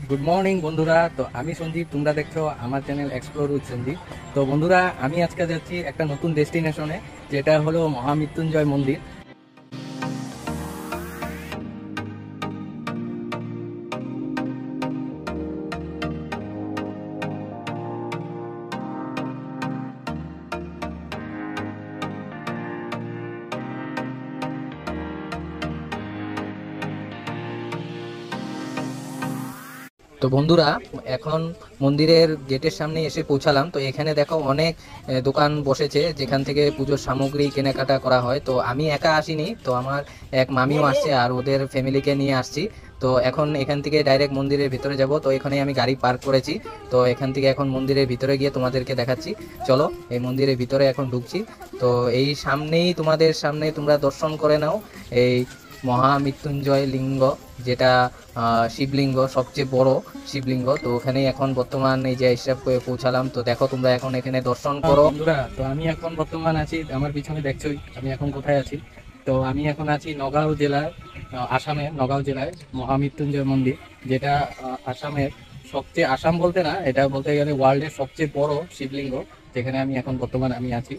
Good morning বন্ধুরা। তো আমি সঞ্জীব, তোমরা দেখছো আমার চ্যানেল এক্সপ্লোর উইথ সঞ্জীব। তো বন্ধুরা, আমি আজকে যাচ্ছি একটা নতুন ডেস্টিনেশনে, যেটা হলো মহামৃত্যুঞ্জয় মন্দির। তো বন্ধুরা, এখন মন্দিরের গেটের সামনে এসে পৌঁছালাম। তো এখানে দেখো অনেক দোকান বসেছে যেখান থেকে পুজোর সামগ্রী কেনাকাটা করা হয়। তো আমি একা আসিনি, তো আমার এক মামিও আসছে আর ওদের ফ্যামিলিকে নিয়ে আসছি। তো এখন এখান থেকে ডাইরেক্ট মন্দিরের ভিতরে যাব। তো এখানে আমি গাড়ি পার্ক করেছি। তো এখান থেকে এখন মন্দিরের ভিতরে গিয়ে তোমাদেরকে দেখাচ্ছি। চলো, এই মন্দিরের ভিতরে এখন ঢুকছি। তো এই সামনেই তোমাদের সামনে তোমরা দর্শন করে নাও এই মহামৃত্যুঞ্জয় লিঙ্গ, যেটা শিবলিঙ্গ, সবচেয়ে বড় শিবলিঙ্গ। তো ওখানে এখন বর্তমান এই যে হিসাব করে পৌঁছালাম। তো দেখো তোমরা এখন এখানে দর্শন করো। বন্ধুরা, তো আমি এখন বর্তমান আছি, আমার পিছনে দেখছোই আমি এখন কোথায় আছি। তো আমি এখন আছি নগাঁও জেলার, আসামের নগাঁও জেলায় মহামৃত্যুঞ্জয় মন্দির, যেটা আসামের সবচেয়ে, আসাম বলতে না, এটা বলতে গেলে ওয়ার্ল্ডের সবচেয়ে বড় শিবলিঙ্গ, যেখানে আমি এখন বর্তমানে আমি আছি।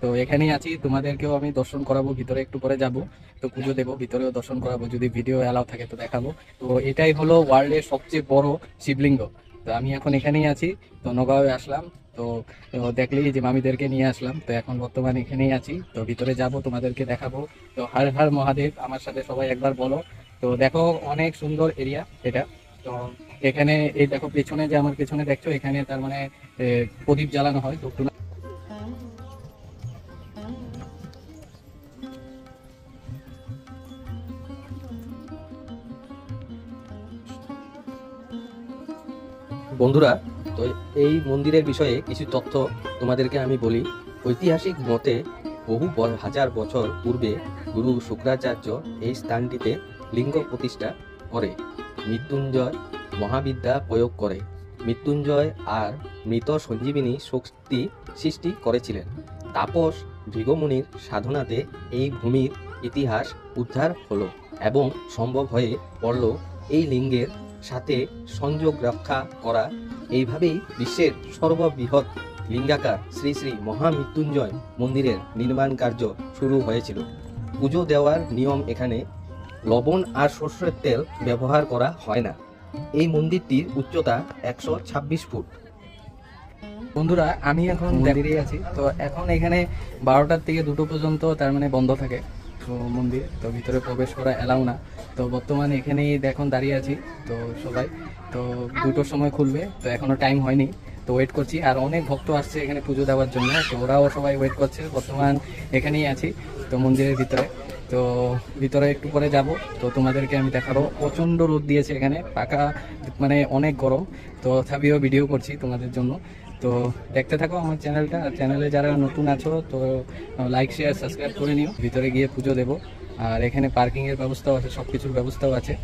তো এখানেই আছি, তোমাদেরকেও আমি দর্শন করাবো, ভিতরে একটু পরে যাব। তো পুজো দেবো, ভিতরেও দর্শন করাবো, যদি ভিডিও অ্যালাউ থাকে তো দেখাবো। তো এটাই হলো ওয়ার্ল্ডের সবচেয়ে বড় শিবলিঙ্গ। তো আমি এখন এখানেই আছি, তো নগাঁওয়ে আসলাম। তো তো দেখলেই যে মামিদেরকে নিয়ে আসলাম। তো এখন বর্তমানে এখানেই আছি, তো ভিতরে যাব, তোমাদেরকে দেখাবো। তো হর হর মহাদেব আমার সাথে সবাই একবার বলো। তো দেখো, অনেক সুন্দর এরিয়া এটা। তো এখানে এই দেখো পেছনে, যে আমার পেছনে দেখছো, এখানে তার মানে প্রদীপ জ্বালানো হয়। তো বন্ধুরা, তো এই মন্দিরের বিষয়ে কিছু তথ্য তোমাদেরকে আমি বলি। ঐতিহাসিক মতে বহু হাজার বছর পূর্বে গুরু শুক্রাচার্য এই স্থানটিতে লিঙ্গ প্রতিষ্ঠা করে মৃত্যুঞ্জয় মহাবিদ্যা প্রয়োগ করে মৃত্যুঞ্জয় আর মৃত সঞ্জীবিনী শক্তি সৃষ্টি করেছিলেন। তাপস ভৃগমুনির সাধনাতে এই ভূমির ইতিহাস উদ্ধার হলো এবং সম্ভব হয়ে পড়ল এই লিঙ্গের সাথে সংযোগ রক্ষা করা। এইভাবেই বিশ্বের সর্ববৃহৎ লিঙ্গাকার শ্রী শ্রী মহামৃত্যুঞ্জয় মন্দিরের নির্মাণ কার্য শুরু হয়েছিল। পুজো দেওয়ার নিয়ম এখানে লবণ আর সর্ষের তেল ব্যবহার করা হয় না। এই মন্দিরটির উচ্চতা 126 ফুট। বন্ধুরা, আমি এখন মন্দিরেই আছি। তো এখন এখানে 12টার থেকে 2টো পর্যন্ত তার মানে বন্ধ থাকে তো মন্দির, তো ভিতরে প্রবেশ করা এলাও না। তো বর্তমানে এখানেই এখন দাঁড়িয়ে আছি। তো সবাই, তো 2টোর সময় খুলবে, তো এখনো টাইম হয়নি। তো ওয়েট করছি, আর অনেক ভক্ত আসছে এখানে পুজো দেওয়ার জন্য। তো ওরাও সবাই ওয়েট করছে। বর্তমান এখানেই আছি তো মন্দিরের ভিতরে। তো ভিতরে একটু পরে যাব, তো তোমাদেরকে আমি দেখাবো। প্রচণ্ড রোদ দিয়েছে এখানে, পাকা মানে অনেক গরম। তো তথাপিও ভিডিও করছি তোমাদের জন্য। তো দেখতে থাকো আমার চ্যানেলটা। আর চ্যানেলে যারা নতুন আছো, তো লাইক শেয়ার সাবস্ক্রাইব করে নিও। ভিতরে গিয়ে পুজো দেবো, আর এখানে পার্কিং এর ব্যবস্থাও আছে, সব কিছুর ব্যবস্থাও আছে।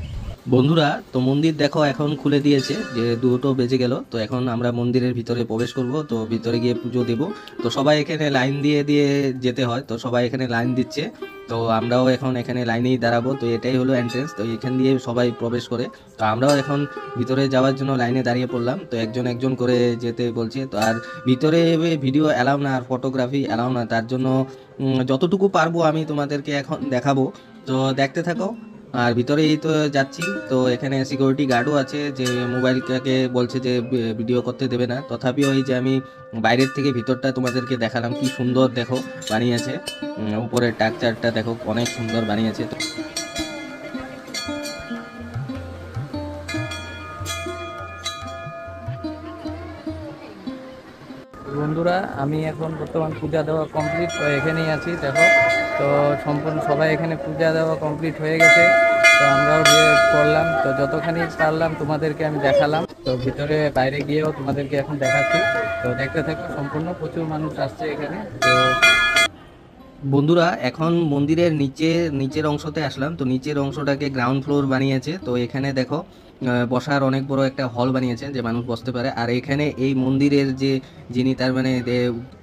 বন্ধুরা, তো মন্দির দেখো এখন খুলে দিয়েছে, যে 2টো বেজে গেল। তো এখন আমরা মন্দিরের ভিতরে প্রবেশ করব, তো ভিতরে গিয়ে পুজো দেব। তো সবাই এখানে লাইন দিয়ে দিয়ে যেতে হয়, তো সবাই এখানে লাইন দিচ্ছে। তো আমরাও এখন এখানে লাইনেই দাঁড়াবো। তো এটাই হলো এন্ট্রেন্স, তো এখান দিয়ে সবাই প্রবেশ করে। তো আমরাও এখন ভিতরে যাওয়ার জন্য লাইনে দাঁড়িয়ে পড়লাম। তো একজন একজন করে যেতে বলছে। তো আর ভিতরে ভিডিও অ্যালাউ না, আর ফটোগ্রাফি অ্যালাউ না, তার জন্য যতটুকু পারবো আমি তোমাদেরকে এখন দেখাবো। তো দেখতে থাকো। আর ভিতরেই তো যাচ্ছি। তো এখানে সিকিউরিটি গার্ডও আছে, যে মোবাইলটাকে বলছে যে ভিডিও করতে দেবে না। তথাপিও এই যে আমি বাইরের থেকে ভিতরটা তোমাদেরকে দেখালাম, কি সুন্দর দেখো বানিয়েছে। উপরের স্ট্রাকচারটা দেখো, অনেক সুন্দর বানিয়েছে। বন্ধুরা, আমি এখন বর্তমান পূজা দেওয়া কমপ্লিট, তো এখানেই আছি দেখো। তো সম্পূর্ণ সবাই এখানে পূজা দেওয়া কমপ্লিট হয়ে গেছে। তো আমরাও গিয়ে করলাম, তো যতখানি পারলাম তোমাদেরকে আমি দেখালাম। তো ভিতরে বাইরে গিয়েও তোমাদেরকে এখন দেখাচ্ছি। তো দেখতে থাকো সম্পূর্ণ, প্রচুর মানুষ আসছে এখানে। তো বন্ধুরা, এখন মন্দিরের নিচের অংশতে আসলাম। তো নিচের অংশটাকে গ্রাউন্ড ফ্লোর বানিয়েছে। তো এখানে দেখো বসার অনেক বড় একটা হল বানিয়েছে, যে মানুষ বসতে পারে। আর এখানে এই মন্দিরের যে যিনি তার মানে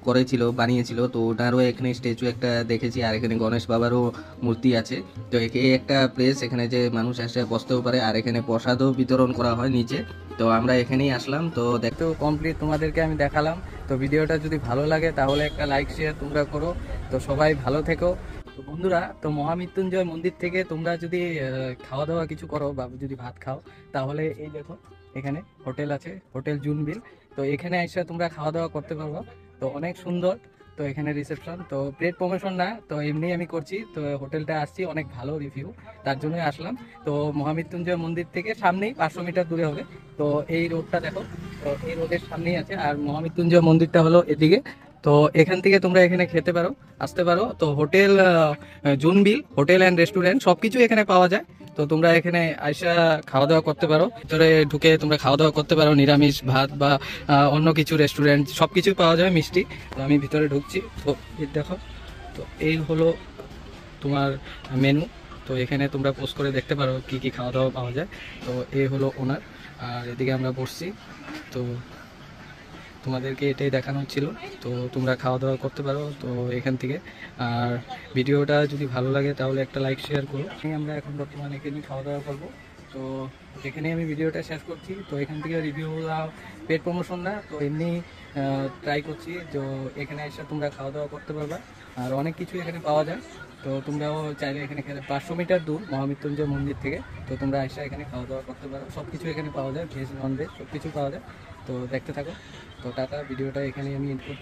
করেছিল, বানিয়েছিল, তো ওনারও এখানে স্ট্যাচু একটা দেখেছি। আর এখানে গণেশ বাবারও মূর্তি আছে। তো এই একটা প্লেস, এখানে যে মানুষ এসে বসতেও পারে। আর এখানে প্রসাদও বিতরণ করা হয় নিচে। তো আমরা এখানেই আসলাম, তো তো কমপ্লিট তোমাদেরকে আমি দেখালাম। তো ভিডিওটা যদি ভালো লাগে তাহলে একটা লাইক শেয়ার তোমরা করো। তো সবাই ভালো থেকো। তো বন্ধুরা, তো মহামৃত্যুঞ্জয় মন্দির থেকে তোমরা যদি খাওয়া দাওয়া কিছু করো বা যদি ভাত খাও, তাহলে এই দেখো এখানে হোটেল আছে, হোটেল জুনবিল। তো এখানে এসে তোমরা খাওয়া দাওয়া করতে পারবো। তো অনেক সুন্দর। তো এখানে রিসেপশন, তো পেড প্রমোশন না, তো এমনি আমি করছি। তো হোটেলটা আসছি, অনেক ভালো রিভিউ, তার জন্যই আসলাম। তো মহামৃত্যুঞ্জয় মন্দির থেকে সামনেই 500 মিটার দূরে হবে। তো এই রোডটা দেখো, তো এই রোডের সামনেই আছে। আর মহামৃত্যুঞ্জয় মন্দিরটা হলো এদিকে। তো এখান থেকে তোমরা এখানে খেতে পারো, আসতে পারো। তো hotel Junbeel hotel and restaurant সবকিছু এখানে পাওয়া যায়। তো তোমরা এখানে আইসা খাওয়া দাওয়া করতে পারো, ভিতরে ঢুকে তোমরা খাওয়া দাওয়া করতে পারো, নিরামিষ ভাত বা অন্য কিছু রেস্টুরেন্ট সবকিছু পাওয়া যায়, মিষ্টি। তো আমি ভিতরে ঢুকছি, তো এই দেখো। তো এই হলো তোমার মেনু। তো এখানে তোমরা পোস্ট করে দেখতে পারো কি কি খাওয়া দাওয়া পাওয়া যায়। তো এই হলো ওনার, আর এদিকে আমরা বসছি। তো তোমাদেরকে এটাই দেখানো ছিল। তো তোমরা খাওয়া দাওয়া করতে পারো তো এখান থেকে। আর ভিডিওটা যদি ভালো লাগে তাহলে একটা লাইক শেয়ার করো। আমরা এখন বর্তমানে এখানে খাওয়া দাওয়া করবো। তো এখানে আমি ভিডিওটা শেষ করছি। তো এখান থেকে রিভিউ পেড প্রমোশন না, তো এমনি ট্রাই করছি। তো এখানে এসে তোমরা খাওয়া দাওয়া করতে পারবা, আর অনেক কিছু এখানে পাওয়া যায়। তো তোমরাও চাইলে এখানে 500 মিটার দূর মহামৃত্যুঞ্জয় মন্দির থেকে। তো তোমরা এসে এখানে খাওয়া দাওয়া করতে পারো, সব কিছু এখানে পাওয়া যায়, ভেজ নন ভেজ সব কিছু পাওয়া যায়। তো দেখতে থাকো। তো টাটা, ভিডিওটা এখানে আমি এন্ড করছি।